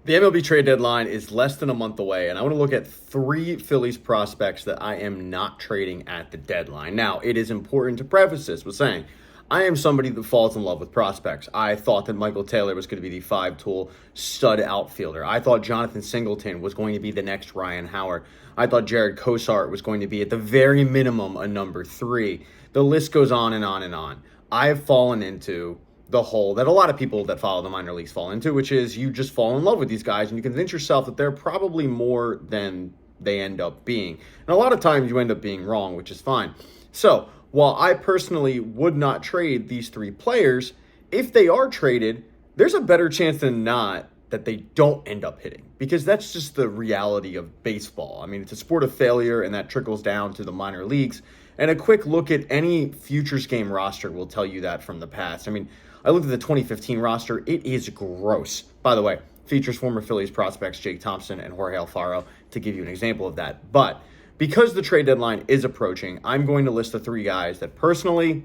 The MLB trade deadline is less than a month away, and I want to look at 3 Phillies prospects that I am not trading at the deadline. Now, it is important to preface this with saying I am somebody that falls in love with prospects. I thought that Michael Taylor was going to be the 5-tool stud outfielder. I thought Jonathan Singleton was going to be the next Ryan Howard. I thought Jared Cosart was going to be, at the very minimum, a number 3. The list goes on and on and on. I have fallen into the hole that a lot of people that follow the minor leagues fall into, which is you just fall in love with these guys and you convince yourself that they're probably more than they end up being. And a lot of times you end up being wrong, which is fine. So while I personally would not trade these 3 players, if they are traded, there's a better chance than not that they don't end up hitting, because that's just the reality of baseball. I mean, it's a sport of failure, and that trickles down to the minor leagues. And a quick look at any futures game roster will tell you that from the past. I mean, I looked at the 2015 roster. It is gross. By the way, features former Phillies prospects Jake Thompson and Jorge Alfaro, to give you an example of that. But because the trade deadline is approaching, I'm going to list the 3 guys that personally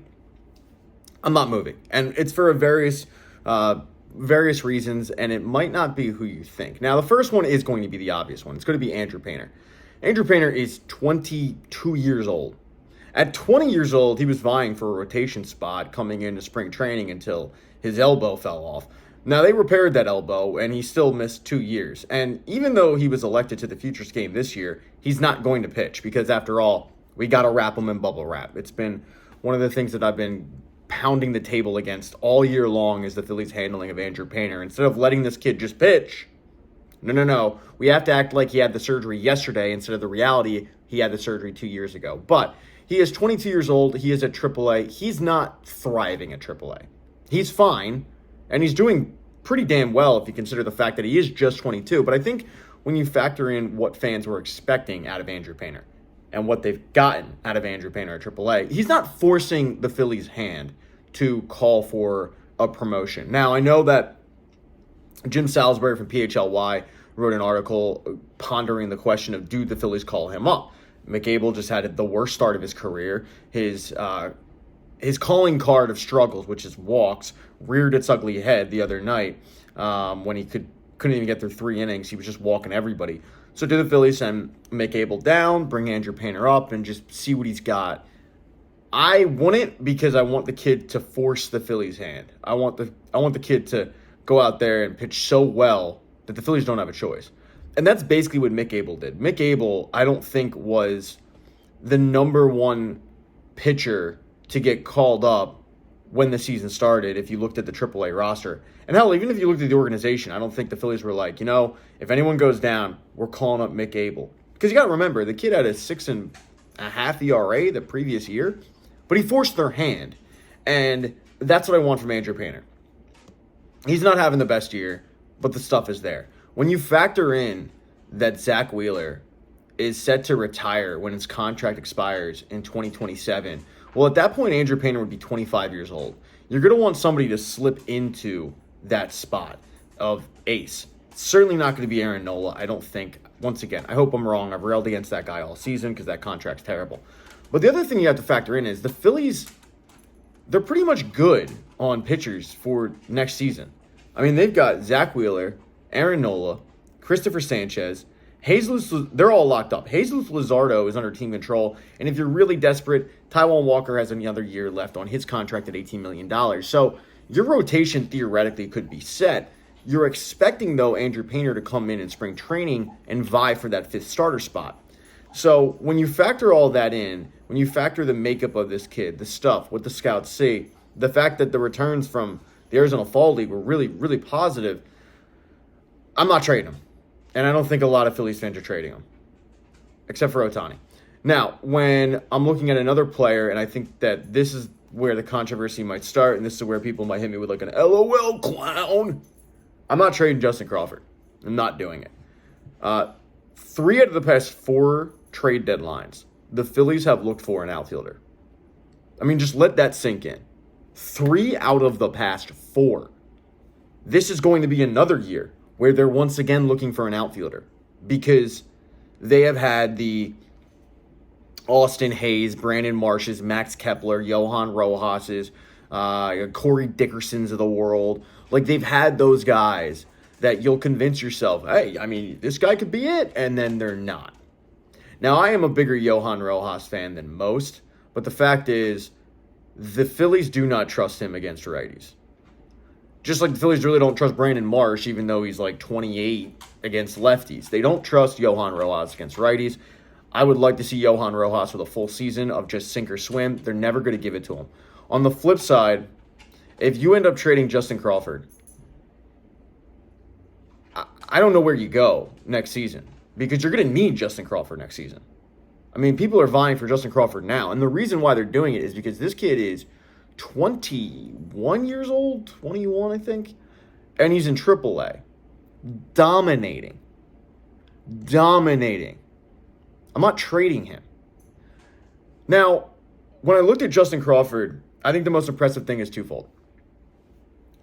I'm not moving. And it's for various reasons, and it might not be who you think. Now, the first one is going to be the obvious one. It's going to be Andrew Painter. Andrew Painter is 22 years old. At 20 years old, he was vying for a rotation spot coming into spring training until his elbow fell off. Now, they repaired that elbow, and he still missed 2 years. And even though he was elected to the Futures game this year, he's not going to pitch because, after all, we got to wrap him in bubble wrap. It's been one of the things that I've been pounding the table against all year long is the Phillies' handling of Andrew Painter. Instead of letting this kid just pitch, no. We have to act like he had the surgery yesterday instead of the reality he had the surgery 2 years ago. But he is 22 years old. He is at AAA. He's not thriving at AAA. He's fine, and he's doing pretty damn well if you consider the fact that he is just 22. But I think when you factor in what fans were expecting out of Andrew Painter and what they've gotten out of Andrew Painter at AAA, he's not forcing the Phillies' hand to call for a promotion. Now, I know that Jim Salisbury from PHLY wrote an article pondering the question of, do the Phillies call him up? McAble just had the worst start of his career. His calling card of struggles, which is walks, reared its ugly head the other night when he couldn't even get through 3 innings. He was just walking everybody. So do the Phillies send McAble down, bring Andrew Painter up, and just see what he's got? I wouldn't, because I want the kid to force the Phillies' hand. I want the kid to go out there and pitch so well that the Phillies don't have a choice. And that's basically what Mick Abel did. Mick Abel, I don't think, was the number 1 pitcher to get called up when the season started if you looked at the AAA roster. And hell, even if you looked at the organization, I don't think the Phillies were like, if anyone goes down, we're calling up Mick Abel. Because you got to remember, the kid had a 6.5 ERA the previous year, but he forced their hand. And that's what I want from Andrew Painter. He's not having the best year, but the stuff is there. When you factor in that Zach Wheeler is set to retire when his contract expires in 2027, well, at that point, Andrew Painter would be 25 years old. You're going to want somebody to slip into that spot of ace. It's certainly not going to be Aaron Nola, I don't think. Once again, I hope I'm wrong. I've railed against that guy all season because that contract's terrible. But the other thing you have to factor in is the Phillies, they're pretty much good on pitchers for next season. I mean, they've got Zach Wheeler, Aaron Nola, Christopher Sanchez, Jesus, they're all locked up. Jesus Luzardo is under team control, and if you're really desperate, Taijuan Walker has another year left on his contract at $18 million. So your rotation theoretically could be set. You're expecting, though, Andrew Painter to come in spring training and vie for that 5th starter spot. So when you factor all that in, when you factor the makeup of this kid, the stuff, what the scouts see, the fact that the returns from the Arizona Fall League were really, really positive, I'm not trading him. And I don't think a lot of Phillies fans are trading him, except for Ohtani. Now, when I'm looking at another player, and I think that this is where the controversy might start, and this is where people might hit me with like an LOL clown, I'm not trading Justin Crawford. I'm not doing it. 3 out of the past 4 trade deadlines, the Phillies have looked for an outfielder. I mean, just let that sink in. 3 out of the past 4. This is going to be another year where they're once again looking for an outfielder because they have had the Austin Hayes, Brandon Marshes, Max Kepler, Johan Rojas's, Corey Dickersons of the world. Like, they've had those guys that you'll convince yourself, hey, I mean, this guy could be it, and then they're not. Now, I am a bigger Johan Rojas fan than most, but the fact is, the Phillies do not trust him against righties. Just like the Phillies really don't trust Brandon Marsh, even though he's like 28 against lefties. They don't trust Johan Rojas against righties. I would like to see Johan Rojas with a full season of just sink or swim. They're never going to give it to him. On the flip side, if you end up trading Justin Crawford, I don't know where you go next season because you're going to need Justin Crawford next season. I mean, people are vying for Justin Crawford now, and the reason why they're doing it is because this kid is 21 years old, 21, I think, and he's in AAA. Dominating. I'm not trading him. Now, when I looked at Justin Crawford, I think the most impressive thing is twofold.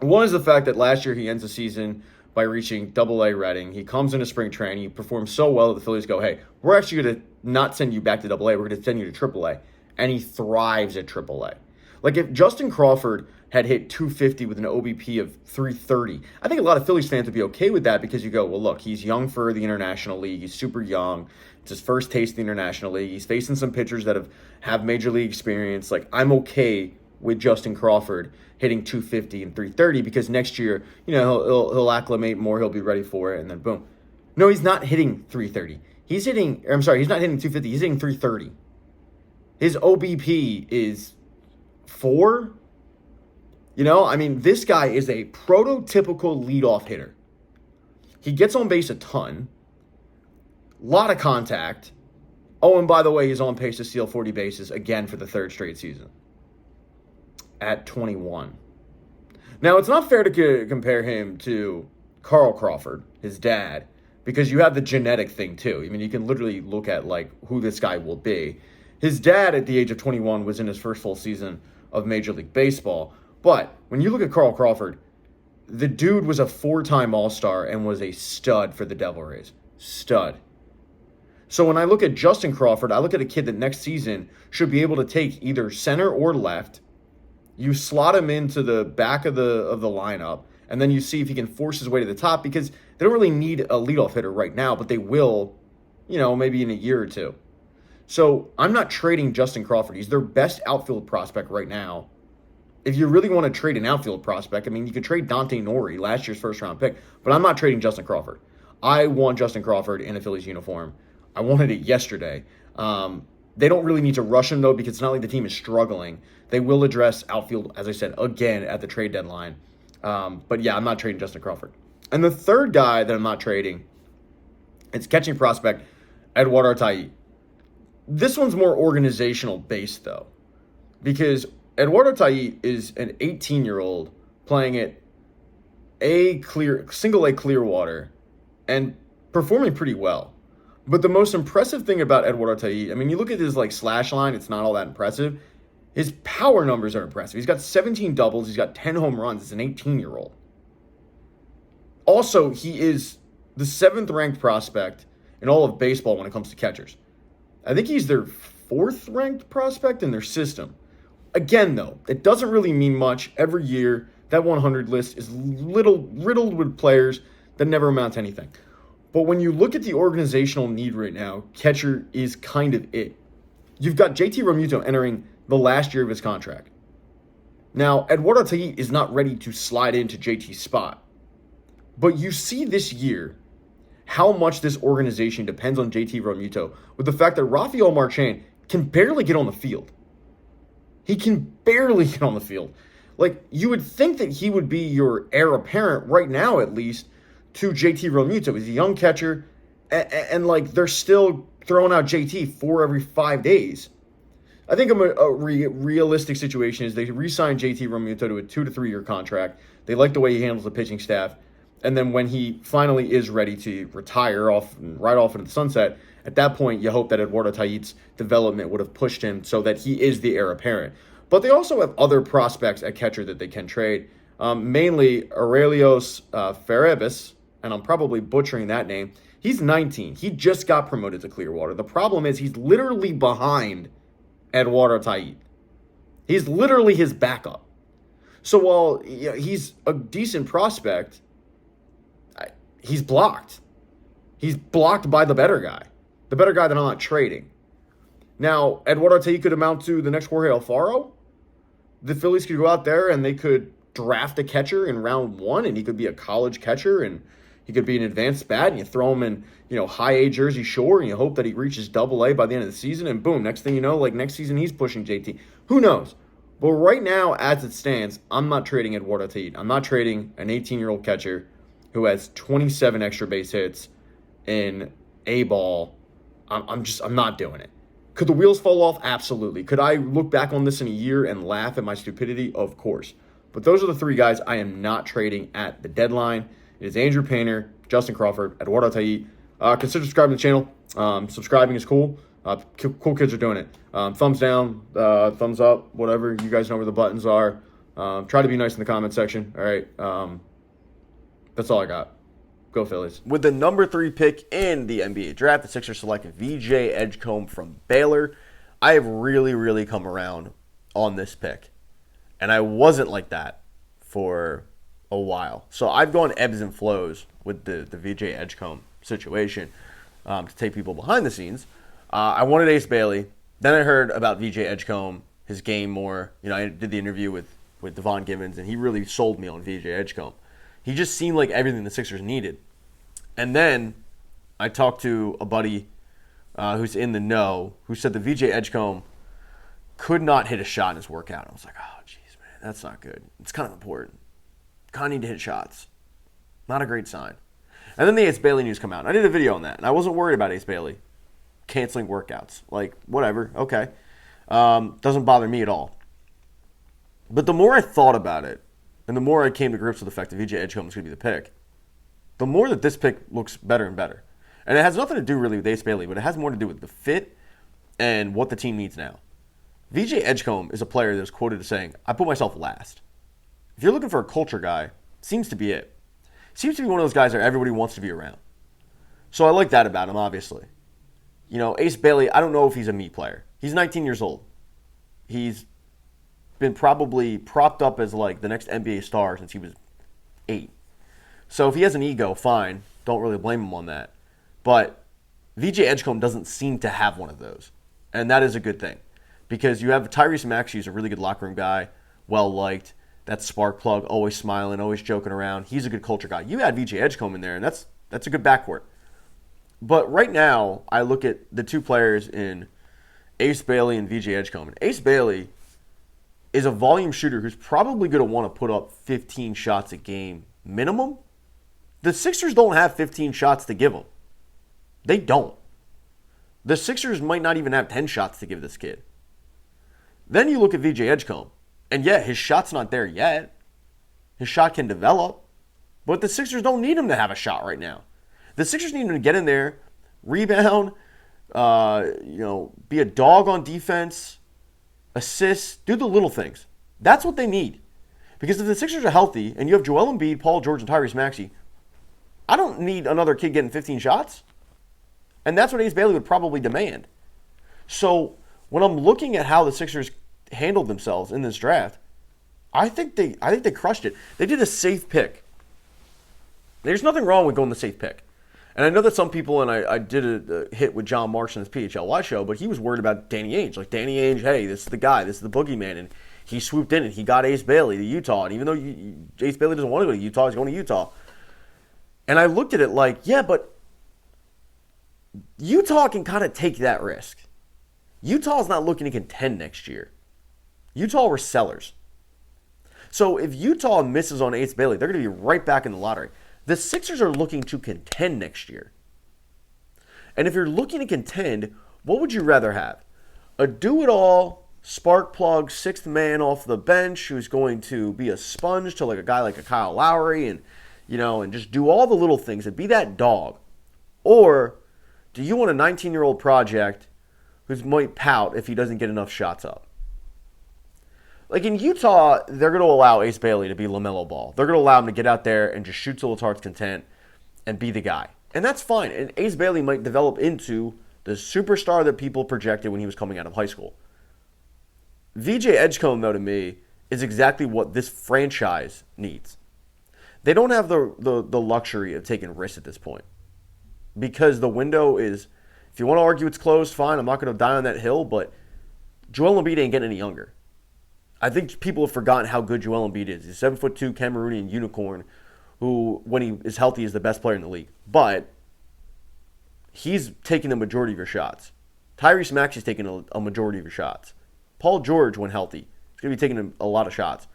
One is the fact that last year he ends the season by reaching AA Reading. He comes into spring training. He performs so well that the Phillies go, hey, we're actually going to not send you back to AA. We're going to send you to AAA. And he thrives at AAA. Like, if Justin Crawford had hit 250 with an OBP of 330, I think a lot of Phillies fans would be okay with that because you go, well, look, he's young for the International League. He's super young. It's his first taste of the International League. He's facing some pitchers that have major league experience. Like, I'm okay with Justin Crawford hitting 250 and 330 because next year, he'll acclimate more. He'll be ready for it, and then boom. No, he's not hitting 330. He's not hitting 250. He's hitting 330. His OBP is 4. This guy is a prototypical leadoff hitter. He gets on base a ton. A lot of contact. Oh, and by the way, he's on pace to steal 40 bases again for the third straight season at 21. Now, it's not fair to compare him to Carl Crawford, his dad, because you have the genetic thing too. I mean, you can literally look at who this guy will be. His dad at the age of 21 was in his first full season of Major League Baseball. But when you look at Carl Crawford, the dude was a 4-time All-Star and was a stud for the Devil Rays. Stud. So when I look at Justin Crawford, I look at a kid that next season should be able to take either center or left. You slot him into the back of the lineup, and then you see if he can force his way to the top because they don't really need a leadoff hitter right now, but they will, maybe in a year or two. So I'm not trading Justin Crawford. He's their best outfield prospect right now. If you really want to trade an outfield prospect, you could trade Dante Nori, last year's first-round pick, but I'm not trading Justin Crawford. I want Justin Crawford in a Phillies uniform. I wanted it yesterday. They don't really need to rush him, though, because it's not like the team is struggling. They will address outfield, as I said, again at the trade deadline. But yeah, I'm not trading Justin Crawford. And the third guy that I'm not trading, it's catching prospect Eduardo Artai. This one's more organizational based, though, because Eduardo Artai is an 18-year-old playing at single A Clearwater and performing pretty well. But the most impressive thing about Eduardo Artai, you look at his slash line, it's not all that impressive. His power numbers are impressive. He's got 17 doubles. He's got 10 home runs. It's an 18-year-old. Also, he is the 7th-ranked prospect in all of baseball when it comes to catchers. I think he's their 4th-ranked prospect in their system. Again, though, it doesn't really mean much. Every year, that 100 list is riddled with players that never amount to anything. But when you look at the organizational need right now, catcher is kind of it. You've got JT Realmuto entering the last year of his contract. Now, Eduardo Artai is not ready to slide into JT's spot. But you see this year how much this organization depends on JT Realmuto with the fact that Rafael Marchand can barely get on the field. He can barely get on the field. You would think that he would be your heir apparent right now, at least, to JT Realmuto. He's a young catcher, and they're still throwing out JT 4 every 5 days. I think a realistic situation is they re-sign JT Realmuto to a 2 to 3 year contract. They like the way he handles the pitching staff. And then when he finally is ready to retire right off into the sunset, at that point, you hope that Eduardo Artai's development would have pushed him so that he is the heir apparent. But they also have other prospects at catcher that they can trade, mainly Aurelios Ferrebis, and I'm probably butchering that name. He's 19. He just got promoted to Clearwater. The problem is he's literally behind Eduardo Artai. He's literally his backup. So while he's a decent prospect, he's blocked. He's blocked by the better guy. The better guy that I'm not trading. Now, Eduardo Tate could amount to the next Jorge Alfaro. The Phillies could go out there and they could draft a catcher in round 1, and he could be a college catcher, and he could be an advanced bat, and you throw him in, high A Jersey Shore, and you hope that he reaches double A by the end of the season, and boom, next thing you know, like next season he's pushing JT. Who knows? But right now, as it stands, I'm not trading Eduardo Tate. I'm not trading an 18-year-old catcher who has 27 extra base hits in A ball. I'm not doing it. Could the wheels fall off? Absolutely. Could I look back on this in a year and laugh at my stupidity? Of course. But those are the 3 guys I am not trading at the deadline. It is Andrew Painter, Justin Crawford, Eduardo Tate. Consider subscribing to the channel. Subscribing is cool. Cool kids are doing it. Thumbs down, thumbs up, whatever. You guys know where the buttons are. Try to be nice in the comment section. All right. That's all I got. Go Phillies. With the number 3 pick in the NBA draft, the Sixers selected VJ Edgecombe from Baylor. I have really, really come around on this pick. And I wasn't like that for a while. So I've gone ebbs and flows with the VJ Edgecombe situation to take people behind the scenes. I wanted Ace Bailey. Then I heard about VJ Edgecombe, his game more. I did the interview with Devon Givens, and he really sold me on VJ Edgecombe. He just seemed like everything the Sixers needed. And then I talked to a buddy who's in the know, who said that VJ Edgecombe could not hit a shot in his workout. I was like, oh, jeez, man, that's not good. It's kind of important. Kind of need to hit shots. Not a great sign. And then the Ace Bailey news come out. And I did a video on that, and I wasn't worried about Ace Bailey canceling workouts. Like, whatever, okay. Doesn't bother me at all. But the more I thought about it, and the more I came to grips with the fact that VJ Edgecombe was going to be the pick, the more that this pick looks better and better. And it has nothing to do really with Ace Bailey, but it has more to do with the fit and what the team needs now. VJ Edgecombe is a player that is quoted as saying, I put myself last. If you're looking for a culture guy, seems to be it. Seems to be one of those guys that everybody wants to be around. So I like that about him, obviously. Ace Bailey, I don't know if he's a me player. He's 19 years old. He's been probably propped up as like the next NBA star since he was 8. So if he has an ego, fine. Don't really blame him on that. But VJ Edgecombe doesn't seem to have one of those. And that is a good thing. Because you have Tyrese Maxey, who's a really good locker room guy, well-liked. That spark plug, always smiling, always joking around. He's a good culture guy. You add VJ Edgecombe in there, and that's a good backcourt. But right now, I look at the 2 players in Ace Bailey and VJ Edgecombe. And Ace Bailey is a volume shooter who's probably going to want to put up 15 shots a game minimum. The Sixers don't have 15 shots to give him. They don't. The Sixers might not even have 10 shots to give this kid. Then you look at VJ Edgecombe, and yeah, his shot's not there yet. His shot can develop, but the Sixers don't need him to have a shot right now. The Sixers need him to get in there, rebound, be a dog on defense, assist, do the little things. That's what they need. Because if the Sixers are healthy and you have Joel Embiid, Paul George, and Tyrese Maxey, I don't need another kid getting 15 shots. And that's what Ace Bailey would probably demand. So when I'm looking at how the Sixers handled themselves in this draft, I think they crushed it. They did a safe pick. There's nothing wrong with going the safe pick. And I know that some people, and I did a hit with John Marks on his PHLY show, but he was worried about Danny Ainge. Like, Danny Ainge, hey, this is the guy. This is the boogeyman. And he swooped in and he got Ace Bailey to Utah. And even though Ace Bailey doesn't want to go to Utah, he's going to Utah. And I looked at it like, yeah, but Utah can kind of take that risk. Utah's not looking to contend next year. Utah were sellers. So if Utah misses on Ace Bailey, they're going to be right back in the lottery. The Sixers are looking to contend next year. And if you're looking to contend, what would you rather have? A do-it-all, spark plug, 6th man off the bench who's going to be a sponge to like a guy like a Kyle Lowry and just do all the little things and be that dog? Or do you want a 19-year-old project who might pout if he doesn't get enough shots up? Like in Utah, they're going to allow Ace Bailey to be LaMelo Ball. They're going to allow him to get out there and just shoot till his heart's content and be the guy. And that's fine. And Ace Bailey might develop into the superstar that people projected when he was coming out of high school. VJ Edgecombe, though, to me, is exactly what this franchise needs. they don't have the luxury of taking risks at this point because the window is, if you want to argue it's closed, fine. I'm not going to die on that hill, but Joel Embiid ain't getting any younger. I think people have forgotten how good Joel Embiid is. He's a 7'2" Cameroonian unicorn who, when he is healthy, is the best player in the league. But he's taking the majority of your shots. Tyrese Maxey's taking a majority of your shots. Paul George, when healthy, is going to be taking a lot of shots.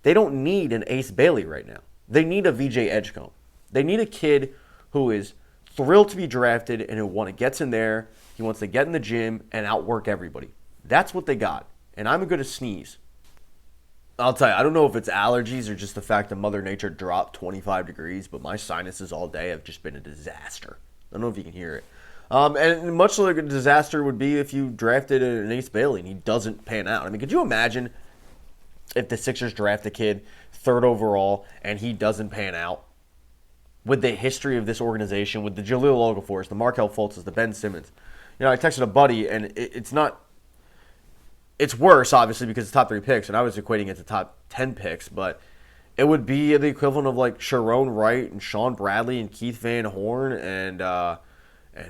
They don't need an Ace Bailey right now. They need a VJ Edgecombe. They need a kid who is thrilled to be drafted and who gets in there. He wants to get in the gym and outwork everybody. That's what they got. And I'm going to sneeze. I'll tell you, I don't know if it's allergies or just the fact that Mother Nature dropped 25 degrees, but my sinuses all day have just been a disaster. I don't know if you can hear it. And much like a disaster would be if you drafted an Ace Bailey and he doesn't pan out. I mean, could you imagine if the Sixers draft a kid 3rd overall and he doesn't pan out? With the history of this organization, with the Jahlil Okafor, the Markelle Fultzes, the Ben Simmons. You know, I texted a buddy, and it's not... It's worse, obviously, because it's top 3 picks, and I was equating it to top 10 picks, but it would be the equivalent of, like, Sharon Wright and Sean Bradley and Keith Van Horn and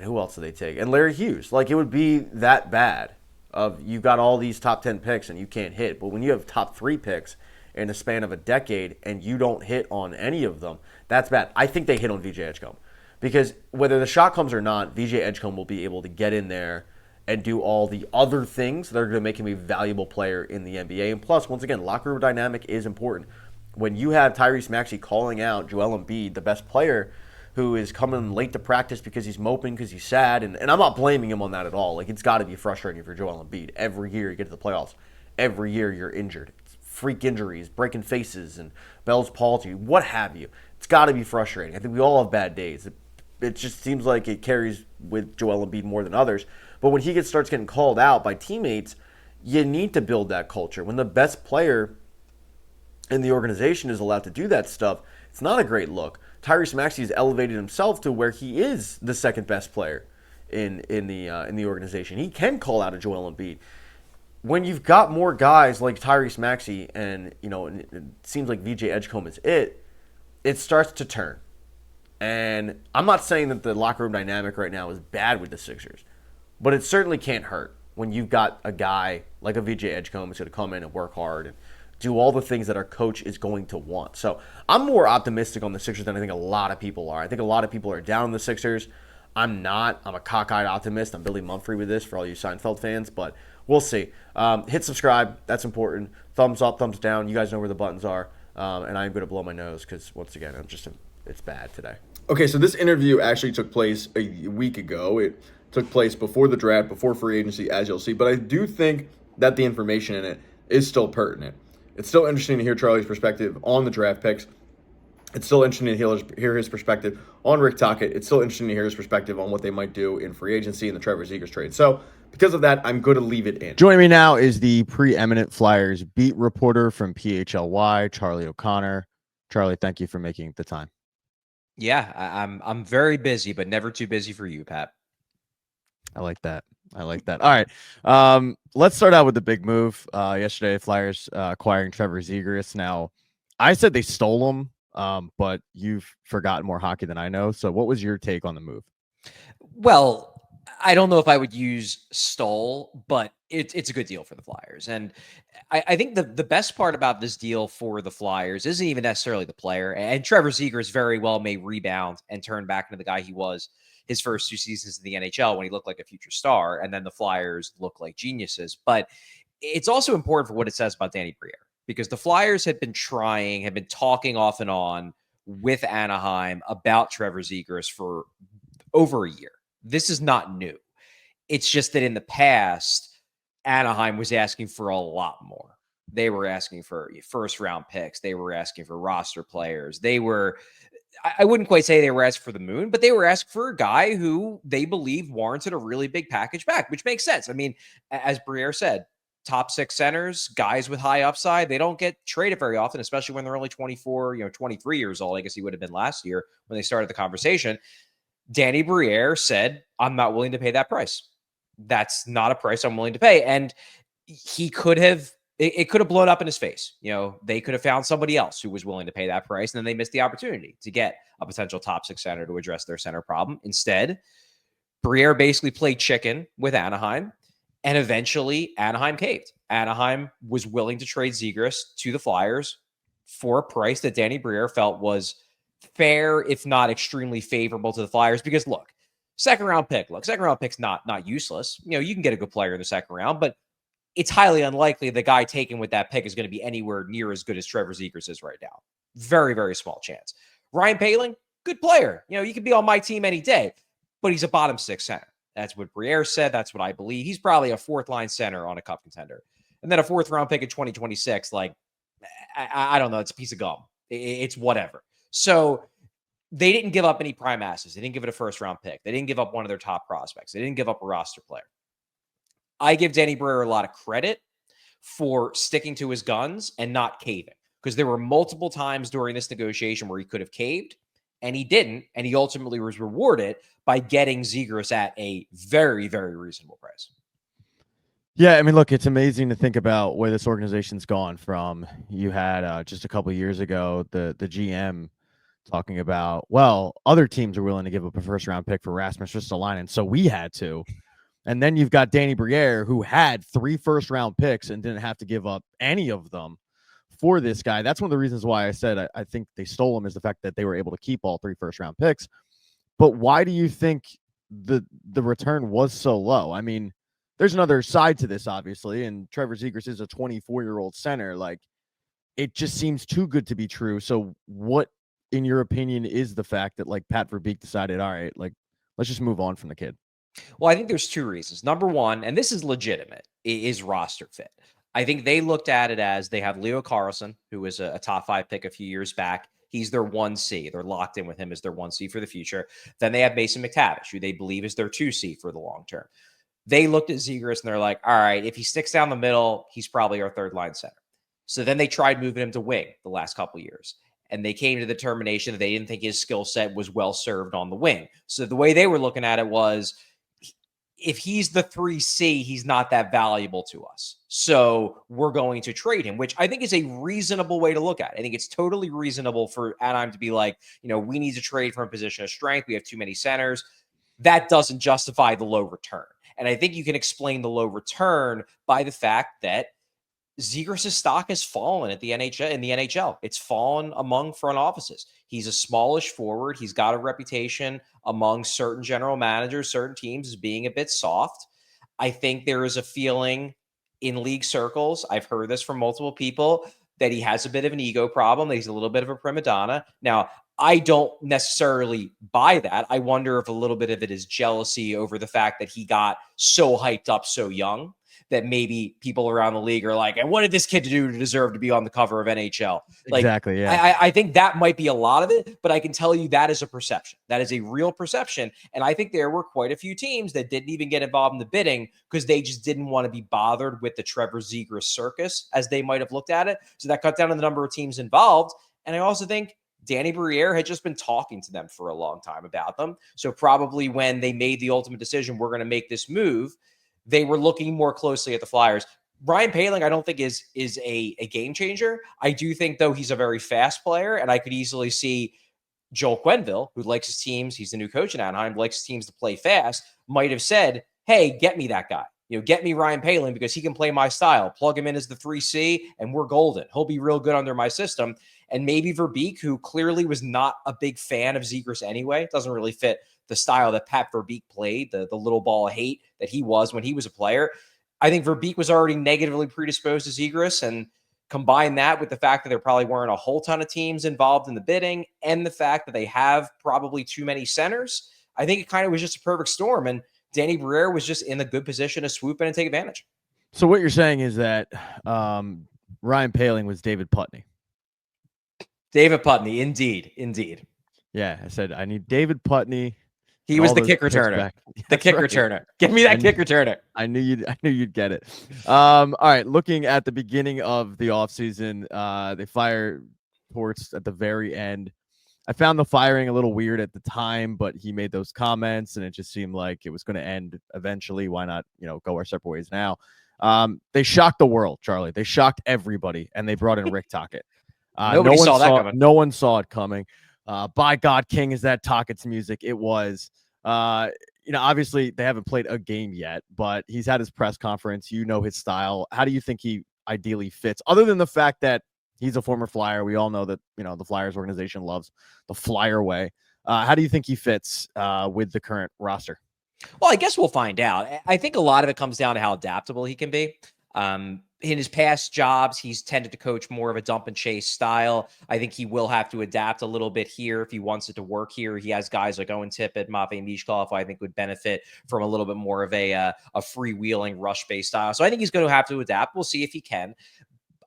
who else did they take? And Larry Hughes. Like, it would be that bad of you got all these top 10 picks and you can't hit. But when you have top 3 picks in the span of a decade and you don't hit on any of them, that's bad. I think they hit on VJ Edgecombe. Because whether the shot comes or not, VJ Edgecombe will be able to get in there and do all the other things that are going to make him a valuable player in the NBA. And plus, once again, locker room dynamic is important. When you have Tyrese Maxey calling out Joel Embiid, the best player, who is coming late to practice because he's moping, because he's sad, and I'm not blaming him on that at all. Like, it's got to be frustrating for Joel Embiid. Every year you get to the playoffs. Every year you're injured. It's freak injuries, breaking faces, and Bell's palsy, what have you. It's got to be frustrating. I think we all have bad days. It just seems like it carries with Joel Embiid more than others. But when he starts getting called out by teammates, you need to build that culture. When the best player in the organization is allowed to do that stuff, it's not a great look. Tyrese Maxey has elevated himself to where he is the second best player in the organization. He can call out a Joel Embiid. When you've got more guys like Tyrese Maxey and it seems like VJ Edgecombe is it starts to turn. And I'm not saying that the locker room dynamic right now is bad with the Sixers, but it certainly can't hurt when you've got a guy like a VJ Edgecombe who's going to come in and work hard and do all the things that our coach is going to want. So I'm more optimistic on the Sixers than I think a lot of people are. I think a lot of people are down on the Sixers. I'm not. I'm a cockeyed optimist. I'm Billy Mumphrey with this for all you Seinfeld fans, but we'll see. Hit subscribe. That's important. Thumbs up, thumbs down. You guys know where the buttons are. And I'm going to blow my nose because, once again, it's bad today. Okay, so this interview actually took place a week ago. It took place before the draft, before free agency, as you'll see. But I do think that the information in it is still pertinent. It's still interesting to hear Charlie's perspective on the draft picks. It's still interesting to hear his perspective on Rick Tochet. It's still interesting to hear his perspective on what they might do in free agency and the Trevor Zegras trade. So because of that, I'm going to leave it in. Joining me now is the preeminent Flyers beat reporter from PHLY, Charlie O'Connor. Charlie, thank you for making the time. Yeah, I'm very busy, but never too busy for you, Pat. I like that. All right. Let's start out with the big move. Yesterday, Flyers acquiring Trevor Zegras. Now, I said they stole him, but you've forgotten more hockey than I know. So what was your take on the move? Well, I don't know if I would use stole, but it's a good deal for the Flyers. And I think the best part about this deal for the Flyers isn't even necessarily the player. And Trevor Zegras very well may rebound and turn back into the guy he was his first 2 seasons in the NHL when he looked like a future star, and then the Flyers look like geniuses. But it's also important for what it says about Danny Briere, because the Flyers had been talking off and on with Anaheim about Trevor Zegras for over a year. This is not new. It's just that in the past, Anaheim was asking for a lot more. They were asking for first round picks. They were asking for roster players. I wouldn't quite say they were asking for the moon, but they were asking for a guy who they believe warranted a really big package back, which makes sense. I mean, as Briere said, top 6 centers, guys with high upside, they don't get traded very often, especially when they're only 24, 23 years old. I guess he would have been last year when they started the conversation. Danny Briere said, I'm not willing to pay that price. That's not a price I'm willing to pay. And he could have it could have blown up in his face. They could have found somebody else who was willing to pay that price, and then they missed the opportunity to get a potential top 6 center to address their center problem. Instead, Briere basically played chicken with Anaheim, and eventually Anaheim caved. Anaheim was willing to trade Zegras to the Flyers for a price that Danny Briere felt was fair, if not extremely favorable to the Flyers. Because look, second round pick's not useless. You can get a good player in the second round, but it's highly unlikely the guy taken with that pick is going to be anywhere near as good as Trevor Zegras is right now. Very, very small chance. Ryan Poehling, good player. You can be on my team any day, but he's a bottom 6 center. That's what Briere said. That's what I believe. He's probably a 4th line center on a cup contender. And then a 4th round pick in 2026, like, I don't know. It's a piece of gum. It's whatever. So they didn't give up any prime assets. They didn't give it a 1st round pick. They didn't give up one of their top prospects. They didn't give up a roster player. I give Danny Briere a lot of credit for sticking to his guns and not caving, because there were multiple times during this negotiation where he could have caved and he didn't. And he ultimately was rewarded by getting Zegras at a very, very reasonable price. Yeah, I mean, look, it's amazing to think about where this organization's gone from. You had just a couple of years ago, the GM talking about, well, other teams are willing to give up a 1st round pick for Rasmus Ristolainen, so we had to. And then you've got Danny Briere, who had 3 1st round picks and didn't have to give up any of them for this guy. That's one of the reasons why I said I think they stole him, is the fact that they were able to keep all 3 1st round picks. But why do you think the return was so low? I mean, there's another side to this, obviously, and Trevor Zegras is a 24-year-old center. Like, it just seems too good to be true. So what, in your opinion, is the fact that, like, Pat Verbeek decided, all right, like, let's just move on from the kid? Well, I think there's 2 reasons. Number one, and this is legitimate, is roster fit. I think they looked at it as they have Leo Carlsson, who was a top 5 pick a few years back. He's their 1C. They're locked in with him as their 1C for the future. Then they have Mason McTavish, who they believe is their 2C for the long term. They looked at Zegras and they're like, all right, if he sticks down the middle, he's probably our 3rd line center. So then they tried moving him to wing the last couple of years. And they came to the determination that they didn't think his skill set was well served on the wing. So the way they were looking at it was, if he's the 3C, he's not that valuable to us. So we're going to trade him, which I think is a reasonable way to look at it. I think it's totally reasonable for Anaheim to be like, we need to trade from a position of strength. We have too many centers. That doesn't justify the low return. And I think you can explain the low return by the fact that Zegras' stock has fallen at the NHL. It's fallen among front offices. He's a smallish forward. He's got a reputation among certain general managers, certain teams, as being a bit soft. I think there is a feeling in league circles, I've heard this from multiple people, that he has a bit of an ego problem, that he's a little bit of a prima donna. Now, I don't necessarily buy that. I wonder if a little bit of it is jealousy over the fact that he got so hyped up so young, that maybe people around the league are like, and what did this kid do to deserve to be on the cover of NHL? Like, Exactly, yeah. I think that might be a lot of it, but I can tell you that is a perception. That is a real perception. And I think there were quite a few teams that didn't even get involved in the bidding because they just didn't want to be bothered with the Trevor Zegras circus, as they might have looked at it. So that cut down on the number of teams involved. And I also think Danny Briere had just been talking to them for a long time about them. So probably when they made the ultimate decision, we're going to make this move, they were looking more closely at the Flyers. Ryan Poehling, I don't think is a game changer. I do think, though, he's a very fast player, and I could easily see Joel Quenneville, who likes his teams, he's the new coach in Anaheim, likes his teams to play fast, might have said, hey, get me that guy. Get me Ryan Poehling because he can play my style. Plug him in as the 3C, and we're golden. He'll be real good under my system. And maybe Verbeek, who clearly was not a big fan of Zegras anyway, doesn't really fit the style that Pat Verbeek played, the little ball of hate that he was when he was a player. I think Verbeek was already negatively predisposed to Zegras, and combine that with the fact that there probably weren't a whole ton of teams involved in the bidding and the fact that they have probably too many centers, I think it kind of was just a perfect storm. And Danny Briere was just in a good position to swoop in and take advantage. So what you're saying is that Ryan Poehling was David Putney. David Putney, indeed. Yeah, I said I need David Putney. He was the kick returner. The kick returner. Give me that kick returner. I knew you'd get it. All right, looking at the beginning of the offseason, they fire Torts at the very end. I found the firing a little weird at the time, but he made those comments, and it just seemed like it was going to end eventually. Why not, go our separate ways now? They shocked the world, Charlie. They shocked everybody, and they brought in Rick Tochet. Nobody saw that coming. No one saw it coming. By God, King, is that Tochet's music? It was. Obviously they haven't played a game yet, but he's had his press conference. You know his style. How do you think he ideally fits? Other than the fact that he's a former Flyer, we all know that the Flyers organization loves the Flyer way. How do you think he fits with the current roster? Well, I guess we'll find out. I think a lot of it comes down to how adaptable he can be. In his past jobs, he's tended to coach more of a dump and chase style. I think he will have to adapt a little bit here if he wants it to work here. He has guys like Owen Tippett, Matvei Michkov, who I think would benefit from a little bit more of a freewheeling rush-based style. So I think he's going to have to adapt. We'll see if he can.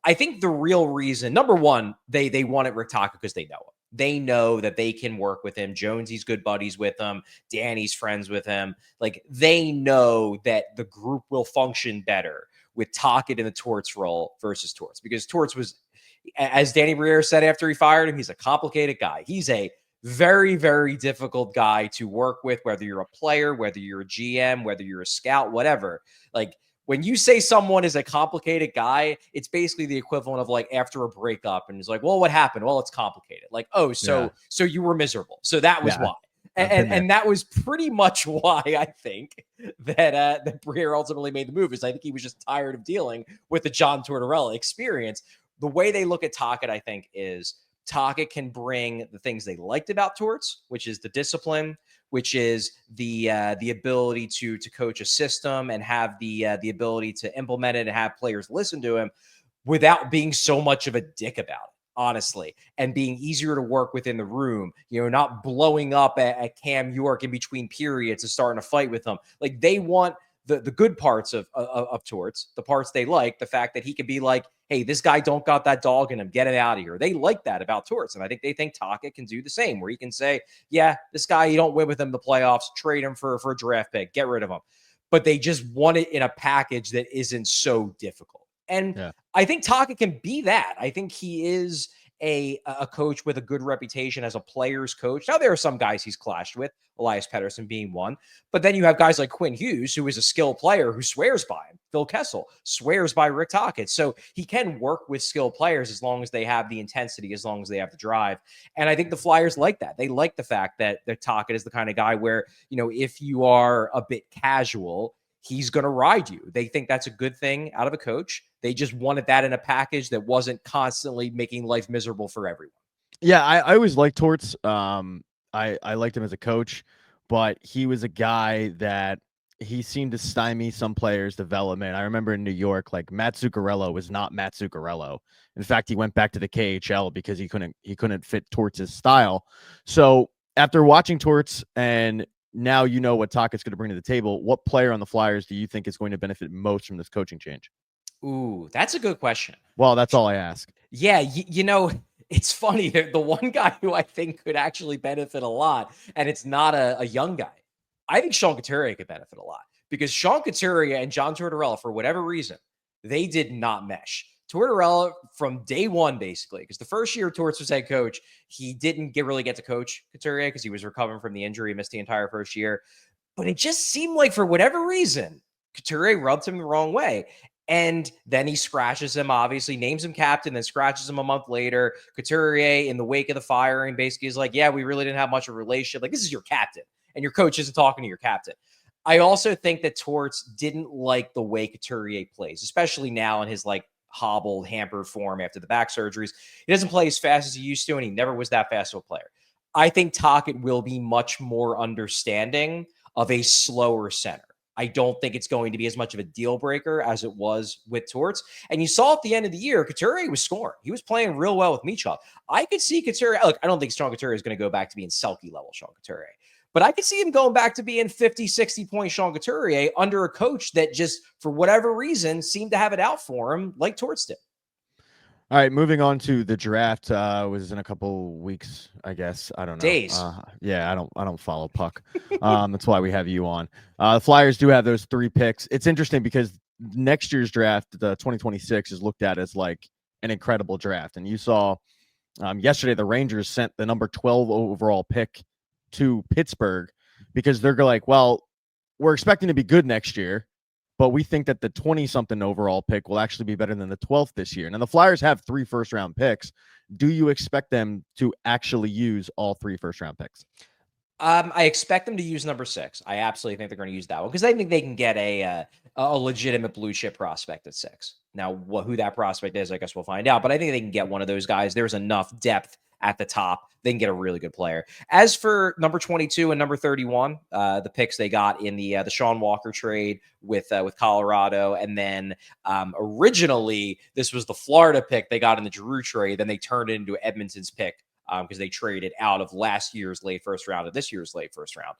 I think the real reason, number one, they wanted Rick Tochet because they know him. They know that they can work with him. Jonesy's good buddies with him. Danny's friends with him. Like, they know that the group will function better with Tochet in the Torts role versus Torts, because Torts was, as Danny Briere said after he fired him, he's a complicated guy. He's a very, very difficult guy to work with, whether you're a player, whether you're a GM, whether you're a scout, whatever. Like, when you say someone is a complicated guy, it's basically the equivalent of like after a breakup and it's like, well, what happened? Well, it's complicated. Like, oh, so you were miserable. So that was why. And that was pretty much why I think that Briere ultimately made the move, is I think he was just tired of dealing with the John Tortorella experience. The way they look at Tochet, I think, is Tochet can bring the things they liked about Torts, which is the discipline, which is the ability to coach a system and have the ability to implement it and have players listen to him without being so much of a dick about it, honestly, and being easier to work within the room, not blowing up at Cam York in between periods and starting to fight with them. Like, they want the good parts of Torts, the parts they like, the fact that he could be like, hey, this guy don't got that dog in him, get it out of here. They like that about Torts. And I think they think Tochet can do the same, where he can say, yeah, this guy, you don't win with him in the playoffs, trade him for a draft pick, get rid of him. But they just want it in a package that isn't so difficult. And I think Tochet can be that. I think he is a coach with a good reputation as a player's coach. Now, there are some guys he's clashed with, Elias Pettersson being one. But then you have guys like Quinn Hughes, who is a skilled player who swears by him. Phil Kessel swears by Rick Tochet. So he can work with skilled players as long as they have the intensity, as long as they have the drive. And I think the Flyers like that. They like the fact that Tochet is the kind of guy where, if you are a bit casual, he's going to ride you. They think that's a good thing out of a coach. They just wanted that in a package that wasn't constantly making life miserable for everyone. Yeah, I always liked Torts. I liked him as a coach, but he was a guy that he seemed to stymie some players' development. I remember in New York, like Matt Zuccarello was not Matt Zuccarello. In fact, he went back to the KHL because he couldn't fit Torts' style. So after watching Torts, and now you know what Tochet's going to bring to the table, what player on the Flyers do you think is going to benefit most from this coaching change? Ooh, that's a good question. Well, that's all I ask. Yeah, it's funny. The one guy who I think could actually benefit a lot, and it's not a young guy, I think Sean Couturier could benefit a lot, because Sean Couturier and John Tortorella, for whatever reason, they did not mesh. Tortorella, from day one, basically, because the first year Torts was head coach, he didn't really get to coach Couturier because he was recovering from the injury, missed the entire first year. But it just seemed like, for whatever reason, Couturier rubbed him the wrong way. And then he scratches him, obviously, names him captain, then scratches him a month later. Couturier, in the wake of the firing, basically is like, yeah, we really didn't have much of a relationship. Like, this is your captain, and your coach isn't talking to your captain. I also think that Torts didn't like the way Couturier plays, especially now in his, like, hobbled, hampered form after the back surgeries. He doesn't play as fast as he used to, and he never was that fast of a player. I think Tochet will be much more understanding of a slower center. I don't think it's going to be as much of a deal breaker as it was with Torts. And you saw at the end of the year, Couturier was scoring. He was playing real well with Michkov. I could see Couturier. Look, I don't think Sean Couturier is going to go back to being Selke level Sean Couturier. But I could see him going back to being 50, 60-point Sean Couturier under a coach that just, for whatever reason, seemed to have it out for him like Torts did. All right, moving on to the draft. Was in a couple weeks, I guess. I don't know. Days. Yeah, I don't follow puck. That's why we have you on. The Flyers do have those 3 picks. It's interesting because next year's draft, the 2026, is looked at as like an incredible draft. And you saw yesterday the Rangers sent the number 12 overall pick to Pittsburgh because they're like, well, we're expecting to be good next year. but we think that the 20-something overall pick will actually be better than the 12th this year. Now, the Flyers have 3 first-round picks. Do you expect them to actually use all 3 first-round picks? I expect them to use number 6. I absolutely think they're going to use that one because I think they can get a legitimate blue chip prospect at 6. Now, who that prospect is, I guess we'll find out. But I think they can get one of those guys. There's enough depth at the top. They can get a really good player. As for number 22 and number 31, the picks they got in the Sean Walker trade with Colorado, and then originally this was the Florida pick they got in the Giroux trade. Then they turned it into Edmonton's pick, because they traded out of last year's late first round to this year's late first round.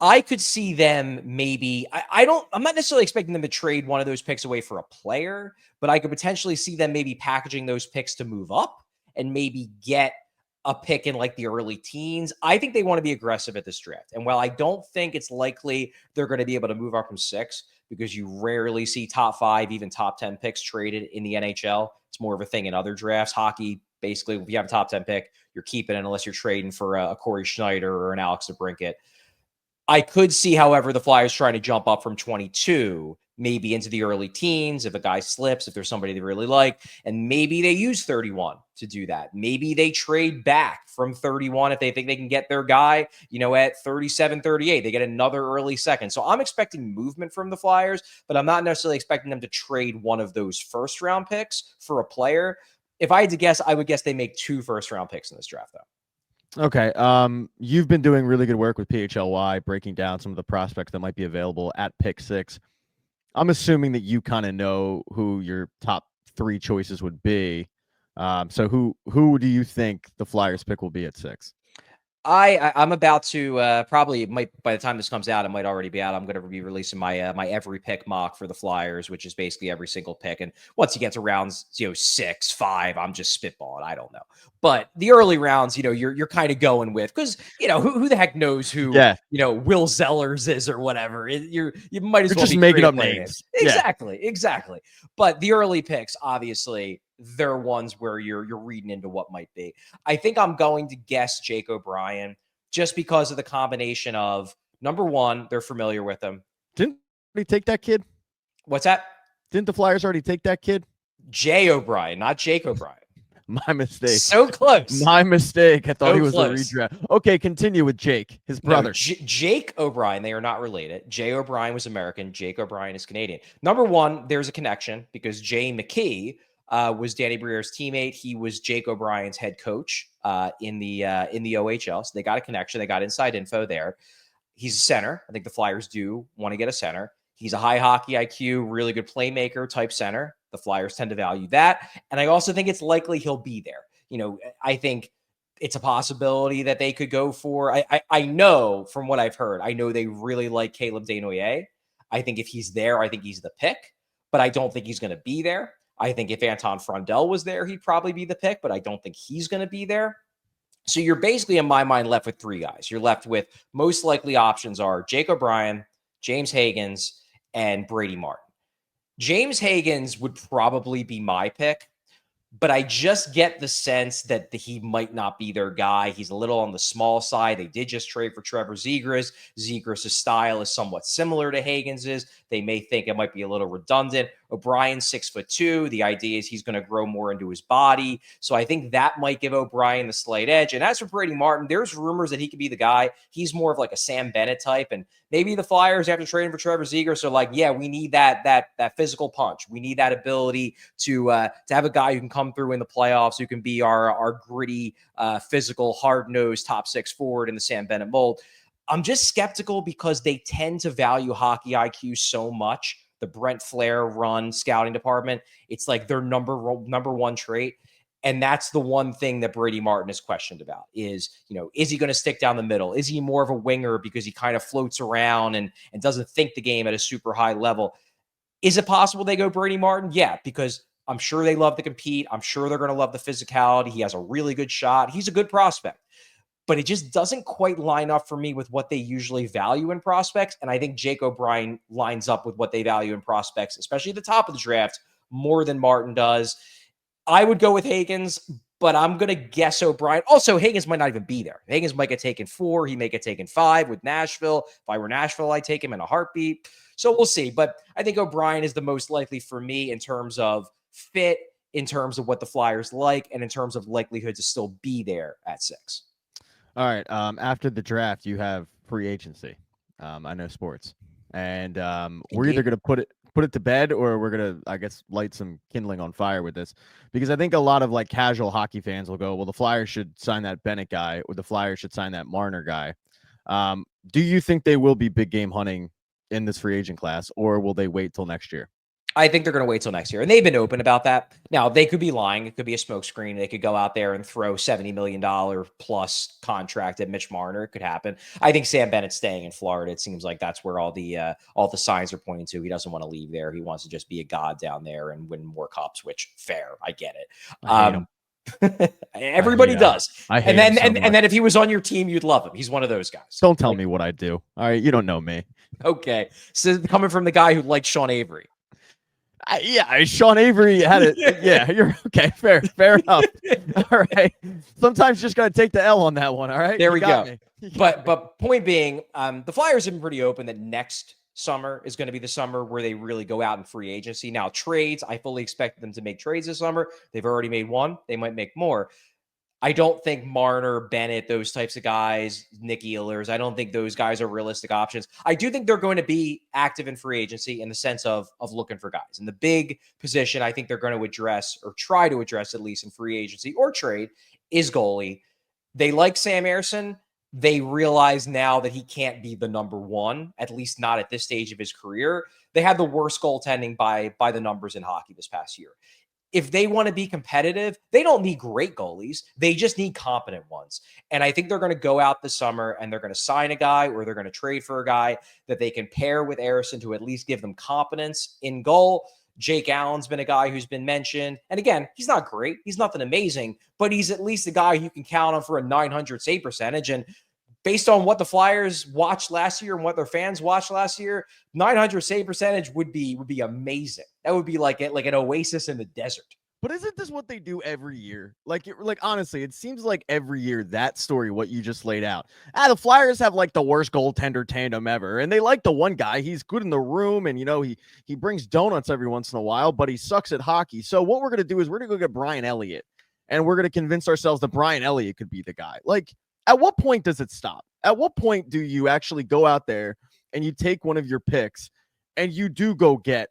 I could see them maybe, I'm not necessarily expecting them to trade one of those picks away for a player, but I could potentially see them maybe packaging those picks to move up and maybe get a pick in like the early teens. I think they want to be aggressive at this draft. And while I don't think it's likely they're going to be able to move up from 6, because you rarely see top 5, even top 10 picks traded in the NHL. It's more of a thing in other drafts. Hockey, basically, if you have a top 10 pick, you're keeping it unless you're trading for a Corey Schneider or an Alex DeBrincat. I could see, however, the Flyers trying to jump up from 22, maybe into the early teens if a guy slips, if there's somebody they really like, and maybe they use 31 to do that. Maybe they trade back from 31 if they think they can get their guy, at 37, 38. They get another early second. So I'm expecting movement from the Flyers, but I'm not necessarily expecting them to trade one of those first-round picks for a player. If I had to guess, I would guess they make 2 first-round picks in this draft, though. Okay. You've been doing really good work with PHLY, breaking down some of the prospects that might be available at pick 6. I'm assuming that you kind of know who your top 3 choices would be. So who do you think the Flyers pick will be at 6? I'm about to probably might by the time this comes out, it might already be out. I'm going to be releasing my my every pick mock for the Flyers, which is basically every single pick. And once you get to rounds 6, 5, I'm just spitballing. I don't know, but the early rounds, you're kind of going with, because who the heck knows who Will Zellers is or whatever. You might as well just be making up names. Yeah. Exactly. But the early picks, obviously, they're ones where you're reading into what might be. I think I'm going to guess Jake O'Brien, just because of the combination of, number one, they're familiar with him. Didn't they take that kid? What's that? Didn't the Flyers already take that kid? Jay O'Brien, not Jake O'Brien. My mistake. So close. My mistake. I thought So he was close. a redraft. Okay, continue with Jake, his brother. No, Jake O'Brien, they are not related. Jay O'Brien was American. Jake O'Brien is Canadian. Number one, there's a connection because Jay McKee was Danny Briere's teammate. He was Jake O'Brien's head coach in the OHL. So they got a connection. They got inside info there. He's a center. I think the Flyers do want to get a center. He's a high hockey IQ, really good playmaker type center. The Flyers tend to value that. And I also think it's likely he'll be there. I think it's a possibility that they could go for, I know from what I've heard, I know they really like Caleb Desnoyers. I think if he's there, I think he's the pick, but I don't think he's going to be there. I think if Anton Frondell was there, he'd probably be the pick, but I don't think he's going to be there. So you're basically, in my mind, left with 3 guys. You're left with most likely options are Jake O'Brien, James Higgins, and Brady Martin. James Higgins would probably be my pick, but I just get the sense that he might not be their guy. He's a little on the small side. They did just trade for Trevor Zegras. Zegras' style is somewhat similar to Higgins's. They may think it might be a little redundant. O'Brien's 6'2". The idea is he's going to grow more into his body. So I think that might give O'Brien the slight edge. And as for Brady Martin, there's rumors that he could be the guy. He's more of like a Sam Bennett type. And maybe the Flyers, after trading for Trevor Zegras, are like, yeah, we need that physical punch. We need that ability to have a guy who can come through in the playoffs, who can be our gritty, physical, hard-nosed top 6 forward in the Sam Bennett mold. I'm just skeptical because they tend to value hockey IQ so much. The Brent Flair run scouting department, it's like their number one trait. And that's the one thing that Brady Martin is questioned about is he going to stick down the middle? Is he more of a winger because he kind of floats around and doesn't think the game at a super high level? Is it possible they go Brady Martin? Yeah, because I'm sure they love to compete. I'm sure they're going to love the physicality. He has a really good shot. He's a good prospect. But it just doesn't quite line up for me with what they usually value in prospects. And I think Jake O'Brien lines up with what they value in prospects, especially at the top of the draft, more than Martin does. I would go with Higgins, but I'm going to guess O'Brien. Also, Higgins might not even be there. Higgins might get taken 4. He may get taken 5 with Nashville. If I were Nashville, I'd take him in a heartbeat. So we'll see. But I think O'Brien is the most likely for me in terms of fit, in terms of what the Flyers like, and in terms of likelihood to still be there at 6. All right. After the draft, you have free agency. I know sports, and we're either going to put it to bed, or we're going to, I guess, light some kindling on fire with this, because I think a lot of like casual hockey fans will go, well, the Flyers should sign that Bennett guy, or the Flyers should sign that Marner guy. Do you think they will be big game hunting in this free agent class, or will they wait till next year? I think they're going to wait till next year. And they've been open about that. Now, they could be lying. It could be a smokescreen. They could go out there and throw $70 million plus contract at Mitch Marner. It could happen. I think Sam Bennett's staying in Florida. It seems like that's where all the signs are pointing to. He doesn't want to leave there. He wants to just be a god down there and win more cups, which fair. I get it. I hate him. Everybody does. I hate and him then if he was on your team, you'd love him. He's one of those guys. Don't tell me what I do. All right. You don't know me. Okay. So coming from the guy who likes Sean Avery. Sean Avery had it. Yeah, you're okay. Fair enough. All right. Sometimes you just got to take the L on that one. All right. There we go. But point being, the Flyers have been pretty open that next summer is going to be the summer where they really go out in free agency. Now, trades, I fully expect them to make trades this summer. They've already made one. They might make more. I don't think Marner, Bennett, those types of guys, Nick Ehlers, I don't think those guys are realistic options. I do think they're going to be active in free agency in the sense of looking for guys. And the big position I think they're going to address, or try to address at least in free agency or trade, is goalie. They like Sam Ersson. They realize now that he can't be the number one, at least not at this stage of his career. They had the worst goaltending by the numbers in hockey this past year. If they want to be competitive, they don't need great goalies. They just need competent ones. And I think they're going to go out this summer and they're going to sign a guy, or they're going to trade for a guy that they can pair with Ersson to at least give them competence in goal. Jake Allen's been a guy who's been mentioned. And again, he's not great. He's nothing amazing, but he's at least a guy you can count on for a .900 save percentage. And based on what the Flyers watched last year and what their fans watched last year, .900 save percentage would be amazing. That would be like an oasis in the desert. But isn't this what they do every year? Like honestly, it seems like every year that story, what you just laid out. The Flyers have like the worst goaltender tandem ever, and they like the one guy. He's good in the room, and he brings donuts every once in a while, but he sucks at hockey. So what we're gonna do is we're gonna go get Brian Elliott, and we're gonna convince ourselves that Brian Elliott could be the guy. Like, at what point does it stop? At what point do you actually go out there and you take one of your picks and you do go get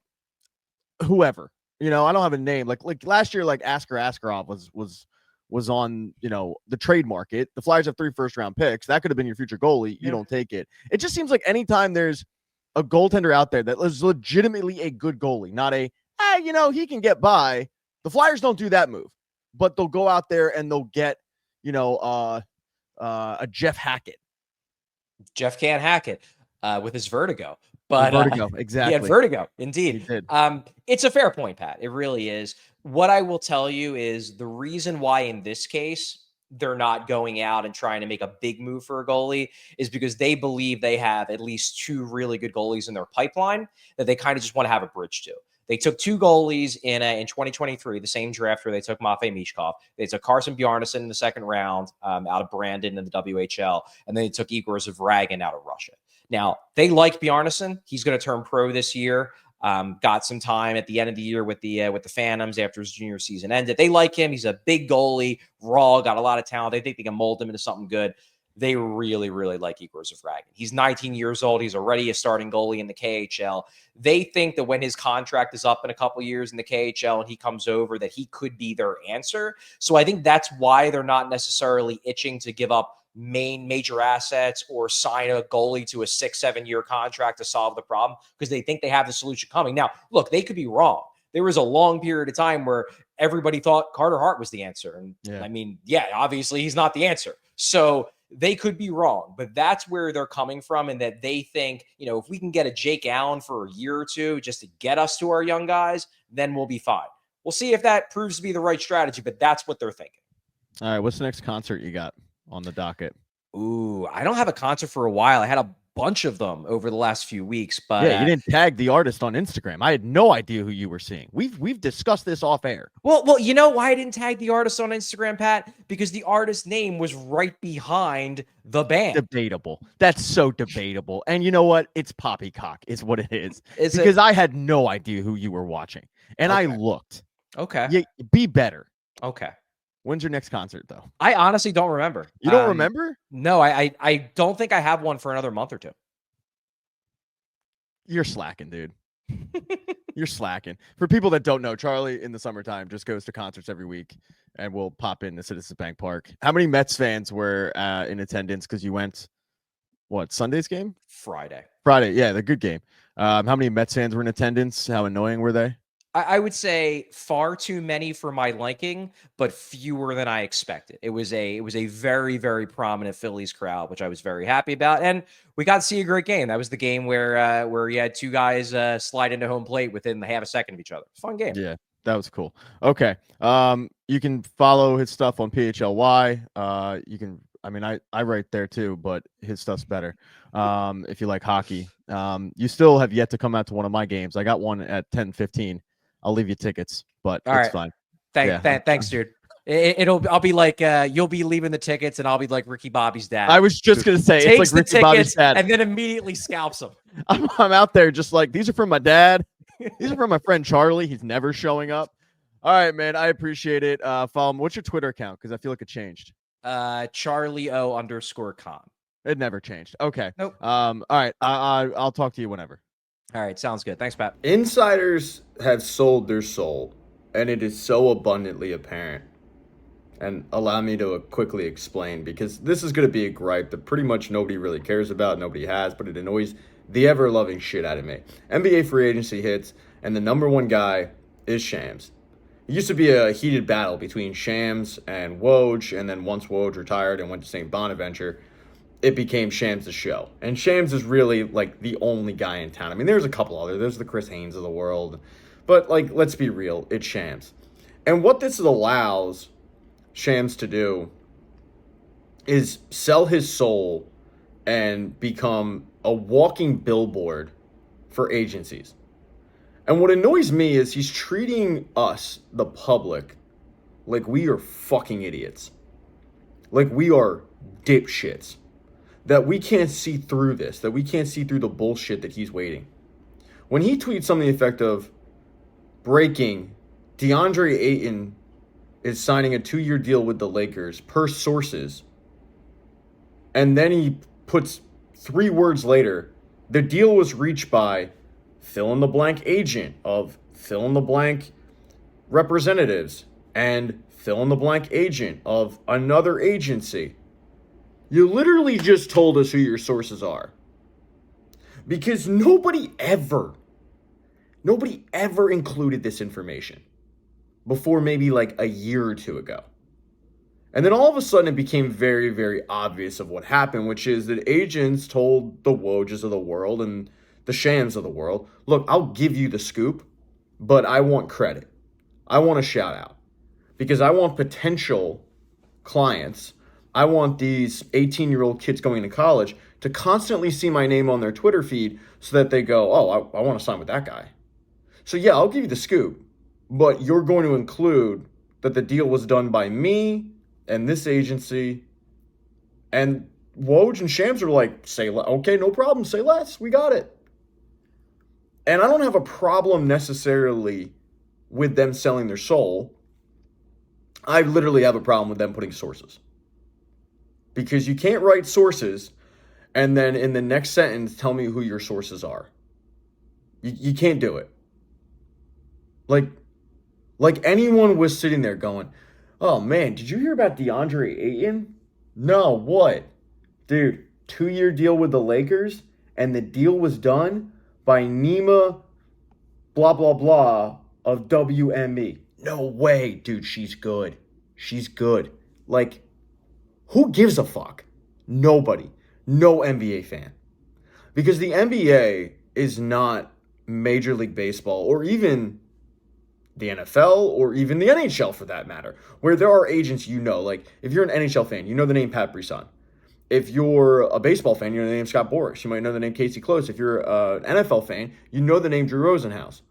whoever? I don't have a name. Like last year, like Askarov was on, the trade market. The Flyers have 3 first-round picks. That could have been your future goalie. You don't take it. It just seems like anytime there's a goaltender out there that is legitimately a good goalie, not a, he can get by. The Flyers don't do that move, but they'll go out there and they'll get, a Jeff Hackett. Jeff can't hack it with his vertigo. But vertigo, exactly. He had vertigo, indeed. He did. It's a fair point, Pat. It really is. What I will tell you is the reason why in this case they're not going out and trying to make a big move for a goalie is because they believe they have at least 2 really good goalies in their pipeline that they kind of just want to have a bridge to. They took 2 goalies in 2023, the same draft where they took Matvei Michkov. They took Carson Bjarnason in the second round out of Brandon in the WHL, and then they took Igor Zavragin out of Russia. Now, they like Bjarnason. He's going to turn pro this year. Got some time at the end of the year with the Phantoms after his junior season ended. They like him. He's a big goalie, raw, got a lot of talent. They think they can mold him into something good. They really, really like Igor Zavragin. He's 19 years old. He's already a starting goalie in the KHL. They think that when his contract is up in a couple years in the KHL and he comes over, that he could be their answer. So I think that's why they're not necessarily itching to give up major assets or sign a goalie to a 6-7 year contract to solve the problem, because they think they have the solution coming. Now, look, they could be wrong. There was a long period of time where everybody thought Carter Hart was the answer. And obviously he's not the answer. So they could be wrong, but that's where they're coming from, and that they think, if we can get a Jake Allen for a year or two just to get us to our young guys, then we'll be fine. We'll see if that proves to be the right strategy, but that's what they're thinking. All right, what's the next concert you got on the docket? Ooh, I don't have a concert for a while. I had a bunch of them over the last few weeks. But Yeah, you didn't tag the artist on Instagram. I had no idea who you were seeing. We've discussed this off air. well, you know why I didn't tag the artist on Instagram, Pat? Because the artist's name was right behind the band. Debatable. That's so debatable. And you know what? It's poppycock is what it is. Is because I had no idea who you were watching. And I Okay. looked. Okay. Yeah, be better. Okay. When's your next concert, though? I honestly don't remember. You don't remember? No, I don't think I have one for another month or two. You're slacking, dude. You're slacking. For people that don't know, Charlie in the summertime just goes to concerts every week and will pop into Citizens Bank Park. How many Mets fans were in attendance? Because you went, what, Sunday's game? Friday. Yeah, the good game. How many Mets fans were in attendance? How annoying were they? I would say far too many for my liking, but fewer than I expected. It was a very, very prominent Phillies crowd, which I was very happy about. And we got to see a great game. That was the game where you had two guys slide into home plate within the half a second of each other. Fun game. Yeah, that was cool. Okay. You can follow his stuff on PHLY. You can, I mean, I write there too, but his stuff's better. If you like hockey. You still have yet to come out to one of my games. I got one at 10:15. I'll leave you tickets, but it's fine. Thanks, dude. I'll be like, you'll be leaving the tickets, and I'll be like Ricky Bobby's dad. I was just gonna say, takes it's like the Ricky Bobby's tickets dad, and then immediately scalps them. I'm out there just like, these are from my dad. These are from my friend Charlie. He's never showing up. All right, man. I appreciate it. Follow him. What's your Twitter account? Because I feel like it changed. CharlieO_Con. It never changed. Okay. Nope. All right. I'll talk to you whenever. All right, sounds good. Thanks, Pat. Insiders have sold their soul, and it is so abundantly apparent. And allow me to quickly explain, because this is going to be a gripe that pretty much nobody really cares about, nobody has, but it annoys the ever-loving shit out of me. NBA free agency hits, and the number one guy is Shams. It used to be a heated battle between Shams and Woj, and then once Woj retired and went to St. Bonaventure, it became Shams' show. And Shams is really, like, the only guy in town. I mean, there's a couple others. There's the Chris Haynes of the world. But, like, let's be real. It's Shams. And what this allows Shams to do is sell his soul and become a walking billboard for agencies. And what annoys me is he's treating us, the public, like we are fucking idiots. Like we are dipshits. That we can't see through this, that we can't see through the bullshit that he's waiting. When he tweets something to the effect of, breaking, DeAndre Ayton is signing a 2-year deal with the Lakers per sources, and then he puts 3 words later, the deal was reached by fill-in-the-blank agent of fill-in-the-blank representatives and fill-in-the-blank agent of another agency. You literally just told us who your sources are. Because nobody ever included this information before maybe like a year or two ago. And then all of a sudden it became very, very obvious of what happened, which is that agents told the Wojs of the world and the Shams of the world, look, I'll give you the scoop, but I want credit. I want a shout out. Because I want potential clients, I want these 18-year-old kids going to college to constantly see my name on their Twitter feed so that they go, oh, I want to sign with that guy. So yeah, I'll give you the scoop, but you're going to include that the deal was done by me and this agency. And Woj and Shams are like, okay, no problem, say less, we got it. And I don't have a problem necessarily with them selling their soul. I literally have a problem with them putting sources. Because you can't write sources and then in the next sentence tell me who your sources are. You can't do it. Like anyone was sitting there going, oh man, did you hear about DeAndre Ayton? No, what? Dude, 2-year deal with the Lakers, and the deal was done by Nima blah blah blah of WME. No way, dude, she's good. She's good. Like, who gives a fuck? Nobody. No NBA fan. Because the NBA is not Major League Baseball or even the NFL or even the NHL for that matter, where there are agents like if you're an NHL fan, you know the name Pat Brisson. If you're a baseball fan, you know the name Scott Boras. You might know the name Casey Close. If you're an NFL fan, you know the name Drew Rosenhaus.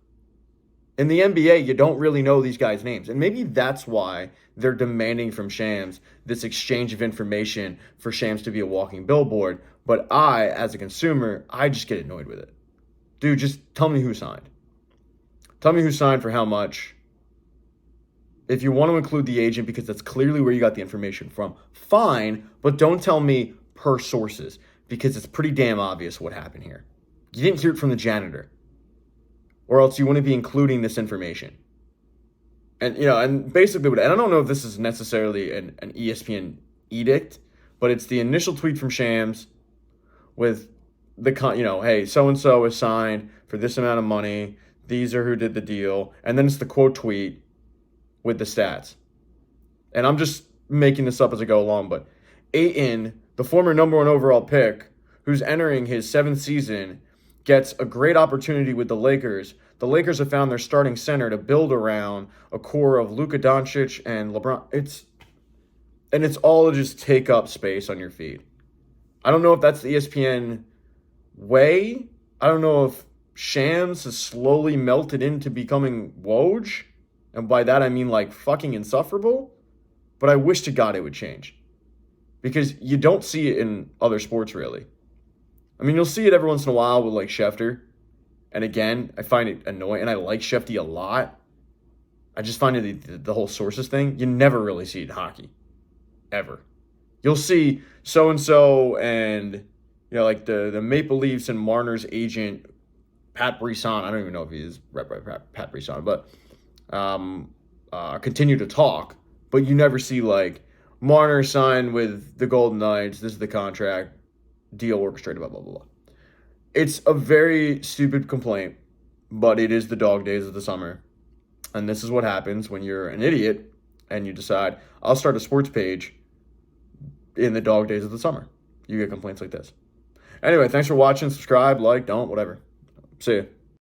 In the NBA, you don't really know these guys' names. And maybe that's why they're demanding from Shams this exchange of information for Shams to be a walking billboard. But I, as a consumer, I just get annoyed with it. Dude, just tell me who signed. Tell me who signed for how much. If you want to include the agent because that's clearly where you got the information from, fine, but don't tell me per sources because it's pretty damn obvious what happened here. You didn't hear it from the janitor, or else you wouldn't be including this information. And, and basically, and I don't know if this is necessarily an ESPN edict, but it's the initial tweet from Shams with hey, so-and-so is signed for this amount of money. These are who did the deal. And then it's the quote tweet with the stats. And I'm just making this up as I go along, but Egan, the former number 1 overall pick, who's entering his 7th season, gets a great opportunity with the Lakers. The Lakers have found their starting center to build around a core of Luka Doncic and LeBron. It's all to just take up space on your feed. I don't know if that's the ESPN way. I don't know if Shams has slowly melted into becoming Woj. And by that, I mean like fucking insufferable. But I wish to God it would change. Because you don't see it in other sports, really. I mean, you'll see it every once in a while with like Schefter. And again, I find it annoying. And I like Shefty a lot. I just find it the whole sources thing. You never really see it in hockey. Ever. You'll see so-and-so and, like the Maple Leafs and Marner's agent, Pat Brisson. I don't even know if he is rep by Pat Brisson, but continue to talk. But you never see like Marner signed with the Golden Knights. This is the contract. Deal orchestrated, blah, blah, blah, blah. It's a very stupid complaint, but it is the dog days of the summer. And this is what happens when you're an idiot and you decide, I'll start a sports page in the dog days of the summer. You get complaints like this. Anyway, thanks for watching. Subscribe, like, don't, whatever. See ya.